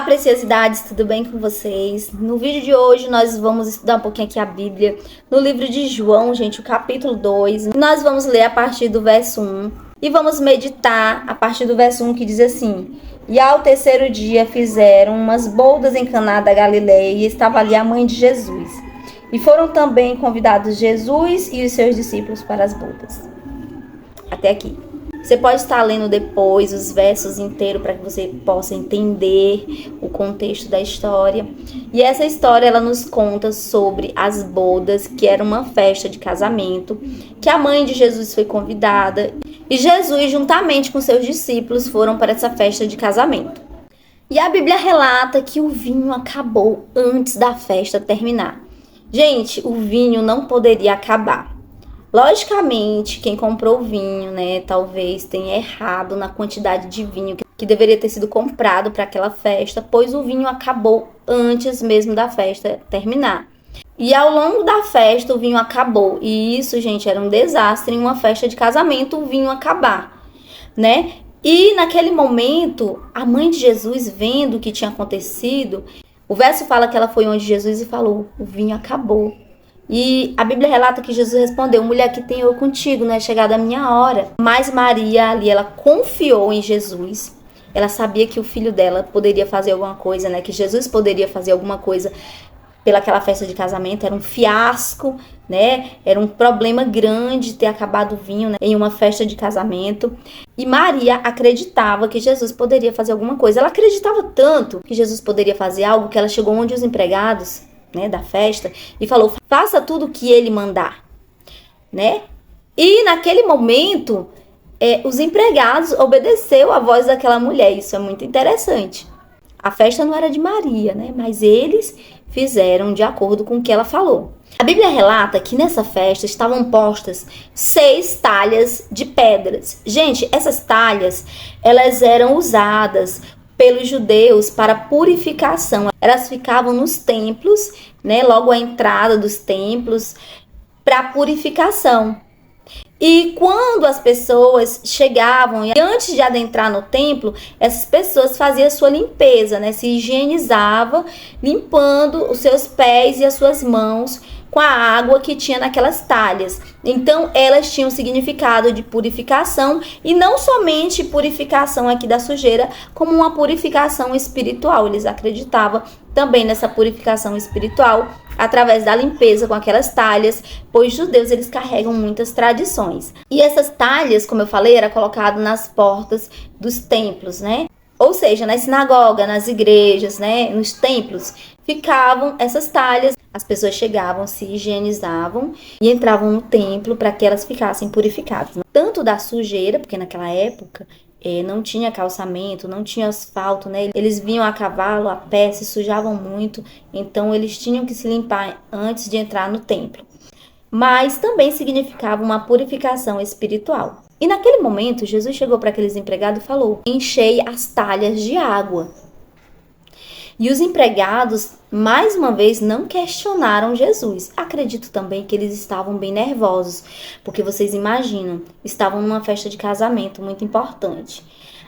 preciosidades, tudo bem com vocês? No vídeo de hoje nós vamos estudar um pouquinho aqui a Bíblia, no livro de João, gente, o capítulo 2. Nós vamos ler a partir do verso 1 e vamos meditar a partir do verso 1 que diz assim: E ao terceiro dia fizeram umas bodas em Caná da Galileia e estava ali a mãe de Jesus. E foram também convidados Jesus e os seus discípulos para as bodas. Até aqui. Você pode estar lendo depois os versos inteiros para que você possa entender o contexto da história. E essa história ela nos conta sobre as bodas, que era uma festa de casamento, que a mãe de Jesus foi convidada. E Jesus, juntamente com seus discípulos, foram para essa festa de casamento. E a Bíblia relata que o vinho acabou antes da festa terminar. Gente, o vinho não poderia acabar. Logicamente, quem comprou o vinho, talvez tenha errado na quantidade de vinho que deveria ter sido comprado para aquela festa, pois o vinho acabou antes mesmo da festa terminar. E ao longo da festa, o vinho acabou. E isso, gente, era um desastre em uma festa de casamento, o vinho acabar, E naquele momento, a mãe de Jesus, vendo o que tinha acontecido, o verso fala que ela foi onde Jesus e falou: o vinho acabou. E a Bíblia relata que Jesus respondeu: mulher, que tenho eu contigo, não é chegada a minha hora. Mas Maria ali, ela confiou em Jesus. Ela sabia que o filho dela poderia fazer alguma coisa, que Jesus poderia fazer alguma coisa pelaquela festa de casamento. Era um fiasco, Era um problema grande ter acabado o vinho, em uma festa de casamento. E Maria acreditava que Jesus poderia fazer alguma coisa. Ela acreditava tanto que Jesus poderia fazer algo que ela chegou onde os empregados da festa e falou: faça tudo o que ele mandar, E naquele momento os empregados obedeceu a voz daquela mulher. Isso é muito interessante. A festa não era de Maria, mas eles fizeram de acordo com o que ela falou. A Bíblia relata que nessa festa estavam postas 6 talhas de pedras. Gente, essas talhas, elas eram usadas pelos judeus para purificação. Elas ficavam nos templos, logo à entrada dos templos, para purificação. E quando as pessoas chegavam, e antes de adentrar no templo, essas pessoas faziam a sua limpeza, se higienizava, limpando os seus pés e as suas mãos com a água que tinha naquelas talhas. Então, elas tinham significado de purificação, e não somente purificação aqui da sujeira, como uma purificação espiritual. Eles acreditavam também nessa purificação espiritual através da limpeza com aquelas talhas, pois judeus eles carregam muitas tradições. E essas talhas, como eu falei, era colocado nas portas dos templos, Ou seja, na sinagoga, nas igrejas, nos templos, ficavam essas talhas. As pessoas chegavam, se higienizavam e entravam no templo para que elas ficassem purificadas. Tanto da sujeira, porque naquela época não tinha calçamento, não tinha asfalto, Eles vinham a cavalo, a pé, se sujavam muito, então eles tinham que se limpar antes de entrar no templo. Mas também significava uma purificação espiritual. E naquele momento, Jesus chegou para aqueles empregados e falou: enchei as talhas de água. E os empregados, mais uma vez, não questionaram Jesus. Acredito também que eles estavam bem nervosos, porque vocês imaginam, estavam numa festa de casamento muito importante.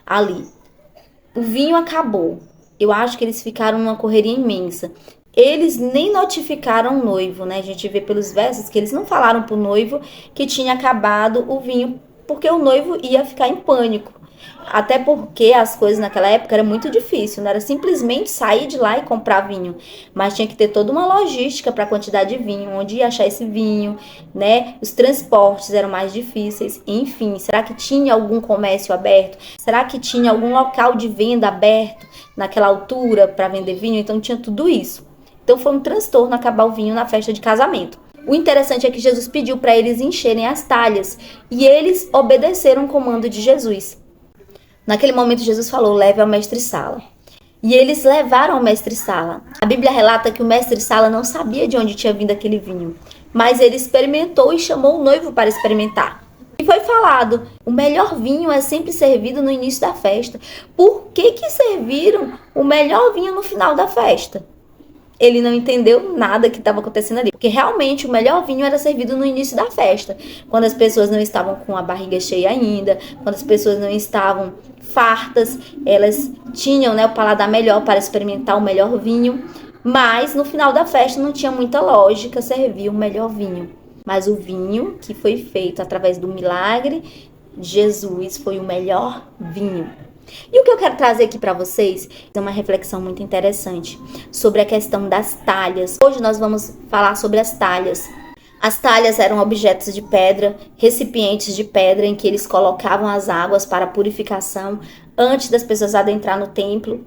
Ali, o vinho acabou. Eu acho que eles ficaram numa correria imensa. Eles nem notificaram o noivo, A gente vê pelos versos que eles não falaram para o noivo que tinha acabado o vinho, porque o noivo ia ficar em pânico. Até porque as coisas naquela época era muito difícil, não era simplesmente sair de lá e comprar vinho, mas tinha que ter toda uma logística para a quantidade de vinho, onde ia achar esse vinho, Os transportes eram mais difíceis, enfim, será que tinha algum comércio aberto? Será que tinha algum local de venda aberto naquela altura para vender vinho? Então tinha tudo isso. Então foi um transtorno acabar o vinho na festa de casamento. O interessante é que Jesus pediu para eles encherem as talhas e eles obedeceram o comando de Jesus. Naquele momento, Jesus falou: leve ao mestre-sala. E eles levaram ao mestre-sala. A Bíblia relata que o mestre-sala não sabia de onde tinha vindo aquele vinho, mas ele experimentou e chamou o noivo para experimentar. E foi falado: o melhor vinho é sempre servido no início da festa. Por que serviram o melhor vinho no final da festa? ele não entendeu nada que estava acontecendo ali. Porque realmente o melhor vinho era servido no início da festa. Quando as pessoas não estavam com a barriga cheia ainda, quando as pessoas não estavam fartas, elas tinham, né, o paladar melhor para experimentar o melhor vinho. Mas no final da festa não tinha muita lógica servir o melhor vinho. Mas o vinho que foi feito através do milagre de Jesus foi o melhor vinho. E o que eu quero trazer aqui para vocês é uma reflexão muito interessante sobre a questão das talhas. Hoje nós vamos falar sobre as talhas. As talhas eram objetos de pedra, recipientes de pedra em que eles colocavam as águas para purificação antes das pessoas adentrar no templo,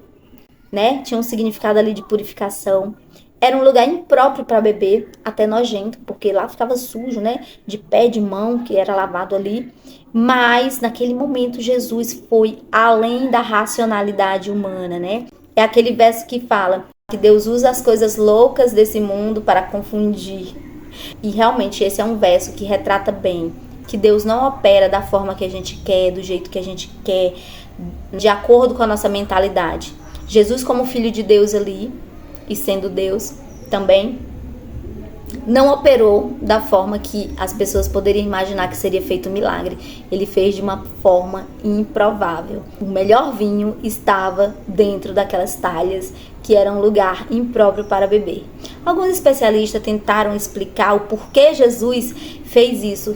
né? Tinha um significado ali de purificação. Era um lugar impróprio para beber, até nojento, porque lá ficava sujo, né? De pé, de mão, que era lavado ali. Mas, naquele momento, Jesus foi além da racionalidade humana, né? É aquele verso que fala que Deus usa as coisas loucas desse mundo para confundir. E, realmente, esse é um verso que retrata bem que Deus não opera da forma que a gente quer, do jeito que a gente quer, de acordo com a nossa mentalidade. Jesus, como Filho de Deus ali, e sendo Deus também, não operou da forma que as pessoas poderiam imaginar que seria feito um milagre. Ele fez de uma forma improvável. O melhor vinho estava dentro daquelas talhas que era um lugar impróprio para beber. Alguns especialistas tentaram explicar o porquê Jesus fez isso.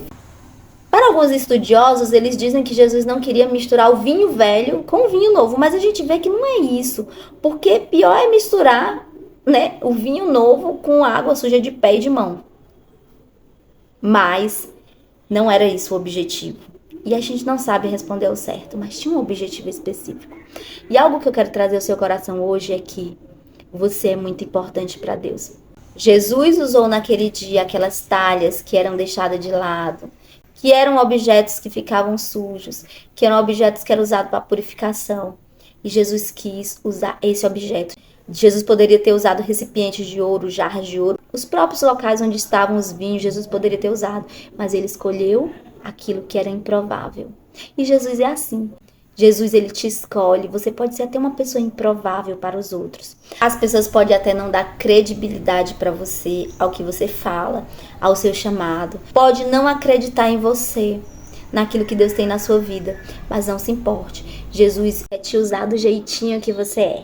Para alguns estudiosos, eles dizem que Jesus não queria misturar o vinho velho com o vinho novo, mas a gente vê que não é isso, porque pior é misturar, né, o vinho novo com água suja de pé e de mão. Mas não era isso o objetivo. E a gente não sabe responder ao certo, mas tinha um objetivo específico. E algo que eu quero trazer ao seu coração hoje é que você é muito importante para Deus. Jesus usou naquele dia aquelas talhas que eram deixadas de lado, que eram objetos que ficavam sujos, que eram objetos que eram usados para purificação. E Jesus quis usar esse objeto. Jesus poderia ter usado recipientes de ouro, jarras de ouro, os próprios locais onde estavam os vinhos, Jesus poderia ter usado, mas ele escolheu aquilo que era improvável. E Jesus é assim. Jesus, ele te escolhe. Você pode ser até uma pessoa improvável para os outros. As pessoas podem até não dar credibilidade para você, ao que você fala, ao seu chamado. Pode não acreditar em você, naquilo que Deus tem na sua vida, mas não se importe. Jesus vai te usar do jeitinho que você é.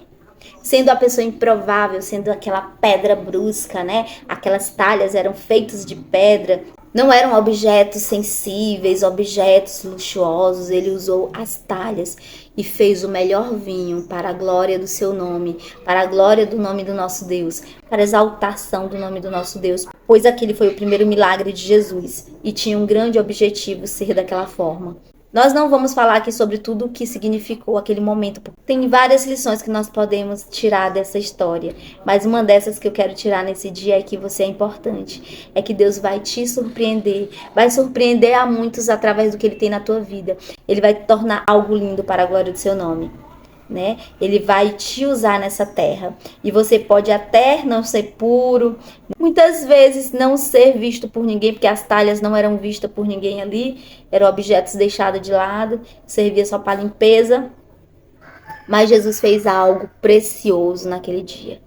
Sendo a pessoa improvável, sendo aquela pedra brusca, né? Aquelas talhas eram feitas de pedra, não eram objetos sensíveis, objetos luxuosos. Ele usou as talhas e fez o melhor vinho para a glória do seu nome, para a glória do nome do nosso Deus, para a exaltação do nome do nosso Deus, pois aquele foi o primeiro milagre de Jesus e tinha um grande objetivo ser daquela forma. Nós não vamos falar aqui sobre tudo o que significou aquele momento, porque tem várias lições que nós podemos tirar dessa história, mas uma dessas que eu quero tirar nesse dia é que você é importante, é que Deus vai te surpreender, vai surpreender a muitos através do que Ele tem na tua vida. Ele vai te tornar algo lindo para a glória do seu nome, né? Ele vai te usar nessa terra e você pode até não ser puro, muitas vezes não ser visto por ninguém, porque as talhas não eram vistas por ninguém ali, eram objetos deixados de lado, servia só para limpeza, mas Jesus fez algo precioso naquele dia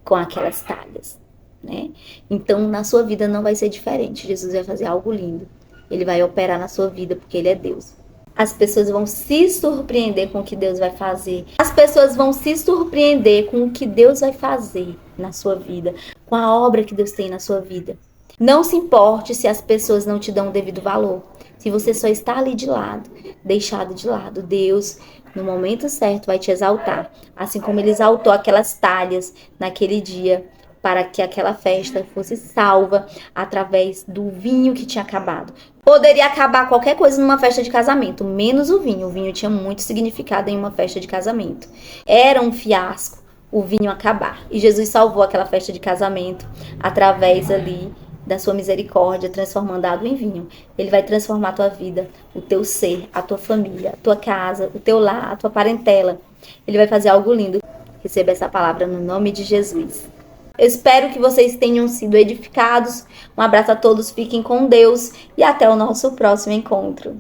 com aquelas talhas, né? Então na sua vida não vai ser diferente. Jesus vai fazer algo lindo, Ele vai operar na sua vida porque Ele é Deus. As pessoas vão se surpreender com o que Deus vai fazer. As pessoas vão se surpreender com o que Deus vai fazer na sua vida, com a obra que Deus tem na sua vida. Não se importe se as pessoas não te dão o devido valor. Se você só está ali de lado, deixado de lado, Deus, no momento certo, vai te exaltar. Assim como Ele exaltou aquelas talhas naquele dia, para que aquela festa fosse salva através do vinho que tinha acabado. Poderia acabar qualquer coisa numa festa de casamento, menos o vinho. O vinho tinha muito significado em uma festa de casamento. Era um fiasco o vinho acabar. E Jesus salvou aquela festa de casamento através ali da sua misericórdia, transformando a água em vinho. Ele vai transformar a tua vida, o teu ser, a tua família, a tua casa, o teu lar, a tua parentela. Ele vai fazer algo lindo. Receba essa palavra no nome de Jesus. Eu espero que vocês tenham sido edificados. Um abraço a todos, fiquem com Deus e até o nosso próximo encontro.